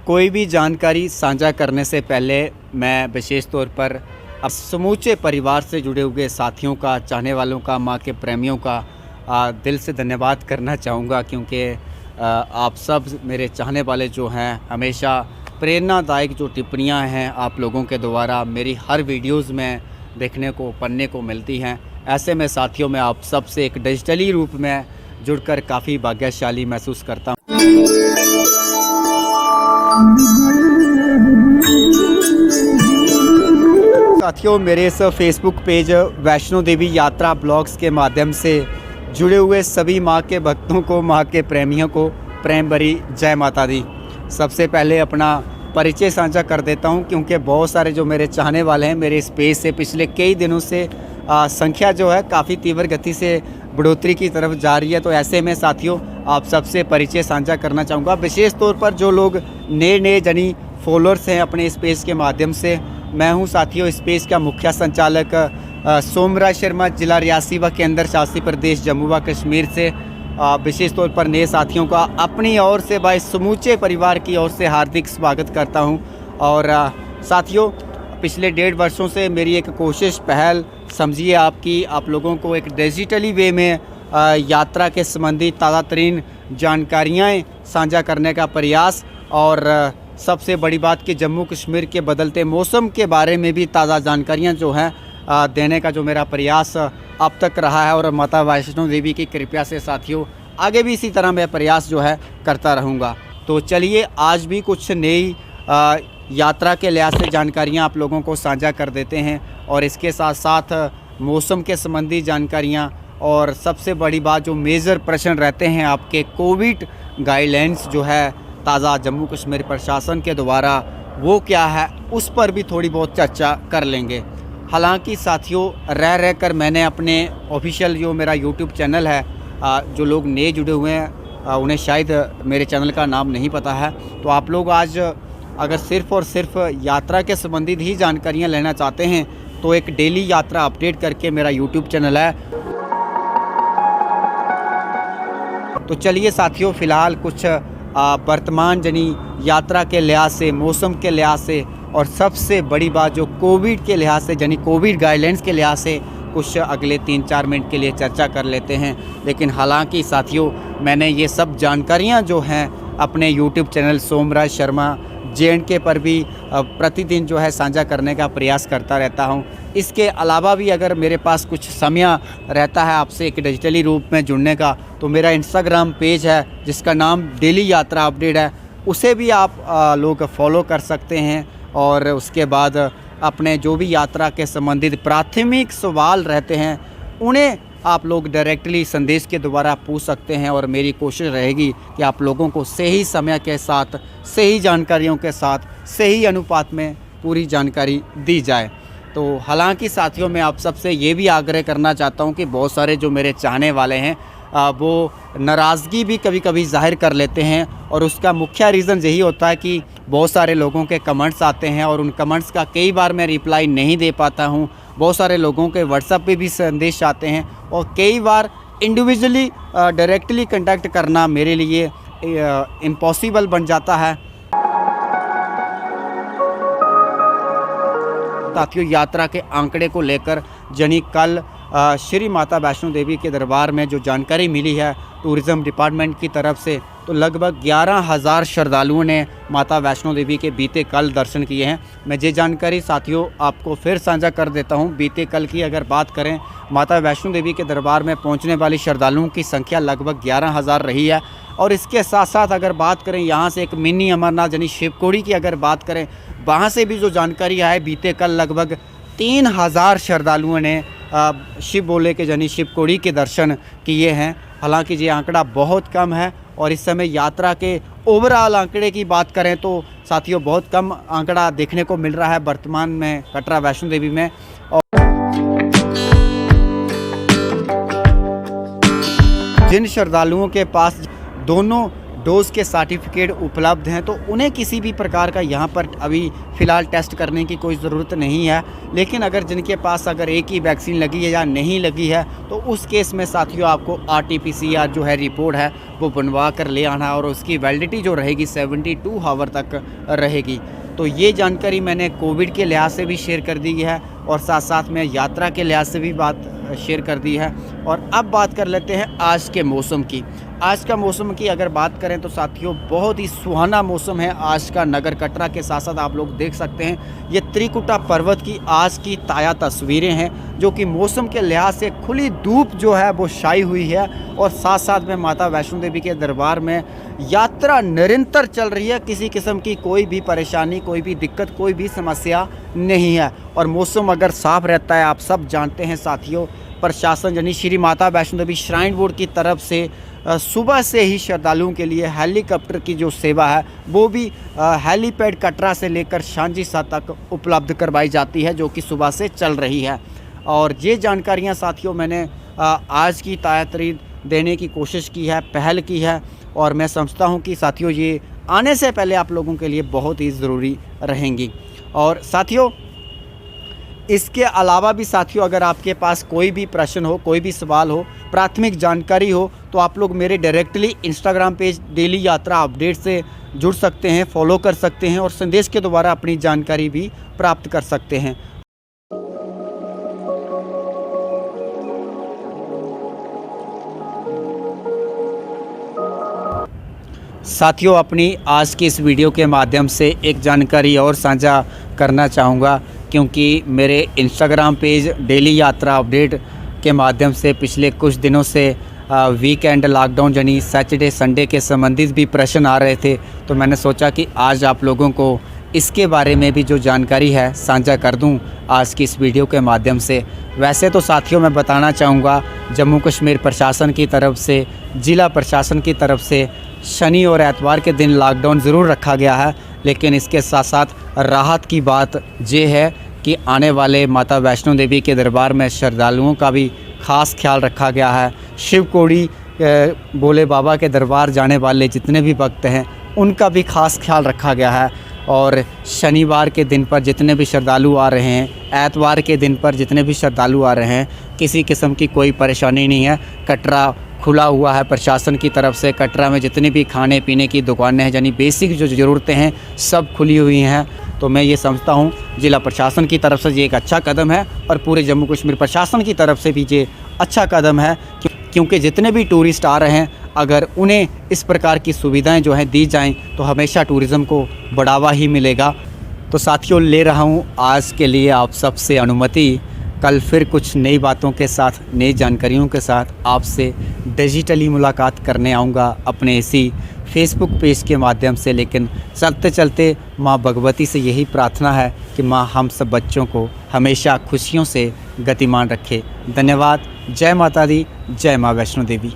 कोई भी जानकारी साझा करने से पहले मैं विशेष तौर पर अब समूचे परिवार से जुड़े हुए साथियों का, चाहने वालों का, माँ के प्रेमियों का दिल से धन्यवाद करना चाहूँगा, क्योंकि आप सब मेरे चाहने वाले जो हैं, हमेशा प्रेरणादायक जो टिप्पणियाँ हैं आप लोगों के द्वारा मेरी हर वीडियोज़ में देखने को, पढ़ने को मिलती हैं। ऐसे में साथियों, मैं आप सब से एक डिजिटली रूप में जुड़कर काफ़ी भाग्यशाली महसूस करता हूँ। साथियों, मेरे इस फेसबुक पेज वैष्णो देवी यात्रा ब्लॉग्स के माध्यम से जुड़े हुए सभी माँ के भक्तों को, माँ के प्रेमियों को प्रेम भरी जय माता दी। सबसे पहले अपना परिचय साझा कर देता हूँ, क्योंकि बहुत सारे जो मेरे चाहने वाले हैं मेरे इस पेज से पिछले कई दिनों से संख्या जो है काफ़ी तीव्र गति से बढ़ोतरी की तरफ जा रही है। तो ऐसे में साथियों, आप सबसे परिचय साझा करना चाहूँगा। विशेष तौर पर जो लोग नए जनी फॉलोअर्स हैं अपने इस पेज के माध्यम से, मैं हूं साथियों इस पेज का मुख्य संचालक सोमराज शर्मा, जिला रियासी व केंद्र शासित प्रदेश जम्मू व कश्मीर से। विशेष तौर पर नए साथियों का अपनी ओर से, भाई समूचे परिवार की ओर से हार्दिक स्वागत करता हूं। और साथियों, पिछले 1.5 वर्षों से मेरी एक कोशिश, पहल समझिए आपकी, आप लोगों को एक डिजिटली वे में यात्रा के संबंधी ताज़ा तरीन जानकारियाँ साझा करने का प्रयास, और सबसे बड़ी बात कि जम्मू कश्मीर के बदलते मौसम के बारे में भी ताज़ा जानकारियाँ जो हैं देने का जो मेरा प्रयास अब तक रहा है। और माता वैष्णो देवी की कृपा से साथियों, आगे भी इसी तरह मैं प्रयास जो है करता रहूँगा। तो चलिए, आज भी कुछ नई यात्रा के लिहाज से जानकारियाँ आप लोगों को साझा कर देते हैं, और इसके साथ साथ मौसम के संबंधी जानकारियाँ, और सबसे बड़ी बात जो मेजर प्रश्न रहते हैं आपके, कोविड गाइडलाइंस जो है ताज़ा जम्मू कश्मीर प्रशासन के द्वारा, वो क्या है, उस पर भी थोड़ी बहुत चर्चा कर लेंगे। हालांकि साथियों, रह कर मैंने अपने ऑफिशियल जो मेरा यूट्यूब चैनल है, जो लोग नए जुड़े हुए हैं उन्हें शायद मेरे चैनल का नाम नहीं पता है। तो आप लोग आज अगर सिर्फ़ और सिर्फ यात्रा के संबंधित ही जानकारियाँ लेना चाहते हैं तो एक डेली यात्रा अपडेट करके मेरा यूट्यूब चैनल है। तो चलिए साथियों, फ़िलहाल कुछ वर्तमान जनी यात्रा के लिहाज से, मौसम के लिहाज से, और सबसे बड़ी बात जो कोविड के लिहाज से, यानी कोविड गाइडलाइंस के लिहाज से कुछ अगले 3-4 मिनट के लिए चर्चा कर लेते हैं। लेकिन हालांकि साथियों, मैंने ये सब जानकारियां जो हैं अपने YouTube channel Somraj Sharma JNK पर भी प्रतिदिन जो है साझा करने का प्रयास करता रहता हूं। इसके अलावा भी अगर मेरे पास कुछ समय रहता है आपसे एक डिजिटली रूप में जुड़ने का, तो मेरा इंस्टाग्राम पेज है जिसका नाम डेली यात्रा अपडेट है, उसे भी आप लोग फॉलो कर सकते हैं। और उसके बाद अपने जो भी यात्रा के संबंधित प्राथमिक सवाल रहते हैं उन्हें आप लोग डायरेक्टली संदेश के द्वारा पूछ सकते हैं, और मेरी कोशिश रहेगी कि आप लोगों को सही समय के साथ, सही जानकारियों के साथ, सही अनुपात में पूरी जानकारी दी जाए। तो हालांकि साथियों, मैं आप सबसे ये भी आग्रह करना चाहता हूँ कि बहुत सारे जो मेरे चाहने वाले हैं वो नाराज़गी भी कभी कभी ज़ाहिर कर लेते हैं, और उसका मुख्य रीज़न यही होता है कि बहुत सारे लोगों के कमेंट्स आते हैं और उन कमेंट्स का कई बार मैं रिप्लाई नहीं दे पाता हूं। बहुत सारे लोगों के व्हाट्सएप पे भी संदेश आते हैं, और कई बार इंडिविजुअली डायरेक्टली कांटेक्ट करना मेरे लिए इम्पॉसिबल बन जाता है। साथियों, यात्रा के आंकड़े को लेकर जनी कल श्री माता वैष्णो देवी के दरबार में जो जानकारी मिली है टूरिज़्म डिपार्टमेंट की तरफ से, तो लगभग 11,000 श्रद्धालुओं ने माता वैष्णो देवी के बीते कल दर्शन किए हैं। मैं ये जानकारी साथियों आपको फिर साझा कर देता हूं। बीते कल की अगर बात करें, माता वैष्णो देवी के दरबार में पहुंचने वाली श्रद्धालुओं की संख्या लगभग 11,000 रही है। और इसके साथ साथ अगर बात करें यहाँ से एक मिनी अमरनाथ यानी शिवकोड़ी की अगर बात करें, वहाँ से भी जो जानकारी है, बीते कल लगभग 3,000 श्रद्धालुओं ने शिव भोले के यानी शिवकोड़ी के दर्शन किए हैं। हालांकि ये आंकड़ा बहुत कम है, और इस समय यात्रा के ओवरऑल आंकड़े की बात करें तो साथियों बहुत कम आंकड़ा देखने को मिल रहा है वर्तमान में कटरा वैष्णो देवी में। और जिन श्रद्धालुओं के पास दोनों डोज के सर्टिफिकेट उपलब्ध हैं, तो उन्हें किसी भी प्रकार का यहाँ पर अभी फ़िलहाल टेस्ट करने की कोई ज़रूरत नहीं है। लेकिन अगर जिनके पास अगर एक ही वैक्सीन लगी है या नहीं लगी है, तो उस केस में साथियों आपको RT-PCR जो है रिपोर्ट है वो बनवा कर ले आना, और उसकी वैलिडिटी जो रहेगी 72 आवर तक रहेगी। तो ये जानकारी मैंने कोविड के लिहाज से भी शेयर कर दी है और साथ साथ में यात्रा के लिहाज से भी बात शेयर कर दी है। और अब बात कर लेते हैं आज के मौसम की। आज का मौसम की अगर बात करें तो साथियों बहुत ही सुहाना मौसम है आज का नगर कटरा के साथ साथ आप लोग देख सकते हैं ये त्रिकुटा पर्वत की आज की ताज़ा तस्वीरें हैं, जो कि मौसम के लिहाज से खुली धूप जो है वो छाई हुई है। और साथ साथ में माता वैष्णो देवी के दरबार में यात्रा निरंतर चल रही है, किसी किस्म की कोई भी परेशानी, कोई भी दिक्कत, कोई भी समस्या नहीं है। और मौसम अगर साफ़ रहता है, आप सब जानते हैं साथियों, प्रशासन यानी श्री माता वैष्णो देवी श्राइन बोर्ड की तरफ से सुबह से ही श्रद्धालुओं के लिए हेलीकॉप्टर की जो सेवा है वो भी हेलीपैड कटरा से लेकर सांझीसा तक उपलब्ध करवाई जाती है, जो कि सुबह से चल रही है। और ये जानकारियां साथियों मैंने आज की ताज़ातरीन देने की कोशिश की है, पहल की है, और मैं समझता हूं कि साथियों ये आने से पहले आप लोगों के लिए बहुत ही ज़रूरी रहेंगी। और साथियों इसके अलावा भी साथियों अगर आपके पास कोई भी प्रश्न हो, कोई भी सवाल हो, प्राथमिक जानकारी हो, तो आप लोग मेरे डायरेक्टली इंस्टाग्राम पेज डेली यात्रा अपडेट से जुड़ सकते हैं, फॉलो कर सकते हैं और संदेश के द्वारा अपनी जानकारी भी प्राप्त कर सकते हैं। साथियों अपनी आज की इस वीडियो के माध्यम से एक जानकारी और साझा करना चाहूँगा, क्योंकि मेरे इंस्टाग्राम पेज डेली यात्रा अपडेट के माध्यम से पिछले कुछ दिनों से वीकेंड लॉकडाउन यानी सैटरडे संडे के संबंधित भी प्रश्न आ रहे थे, तो मैंने सोचा कि आज आप लोगों को इसके बारे में भी जो जानकारी है साझा कर दूं आज की इस वीडियो के माध्यम से। वैसे तो साथियों मैं बताना चाहूँगा जम्मू कश्मीर प्रशासन की तरफ से, ज़िला प्रशासन की तरफ से शनि और एतवार के दिन लॉकडाउन ज़रूर रखा गया है, लेकिन इसके साथ साथ राहत की बात ये है कि आने वाले माता वैष्णो देवी के दरबार में श्रद्धालुओं का भी ख़ास ख्याल रखा गया है। शिवकोड़ी भोले बाबा के दरबार जाने वाले जितने भी भक्त हैं उनका भी ख़ास ख्याल रखा गया है। और शनिवार के दिन पर जितने भी श्रद्धालु आ रहे हैं, एतवार के दिन पर जितने भी श्रद्धालु आ रहे हैं, किसी किस्म की कोई परेशानी नहीं है। कटरा खुला हुआ है प्रशासन की तरफ से। कटरा में जितनी भी खाने पीने की दुकानें हैं यानी बेसिक जो ज़रूरतें हैं सब खुली हुई हैं। तो मैं ये समझता हूँ ज़िला प्रशासन की तरफ से ये एक अच्छा कदम है और पूरे जम्मू कश्मीर प्रशासन की तरफ से भी ये अच्छा कदम है, क्योंकि जितने भी टूरिस्ट आ रहे हैं अगर उन्हें इस प्रकार की सुविधाएं जो हैं दी जाएं तो हमेशा टूरिज़्म को बढ़ावा ही मिलेगा। तो साथियों ले रहा हूँ आज के लिए आप सबसे अनुमति। कल फिर कुछ नई बातों के साथ, नई जानकारियों के साथ आपसे डिजिटली मुलाकात करने आऊँगा अपने इसी फेसबुक पेज के माध्यम से। लेकिन चलते चलते माँ भगवती से यही प्रार्थना है कि माँ हम सब बच्चों को हमेशा खुशियों से गतिमान रखे। धन्यवाद। जय माता दी, जय माँ वैष्णो देवी।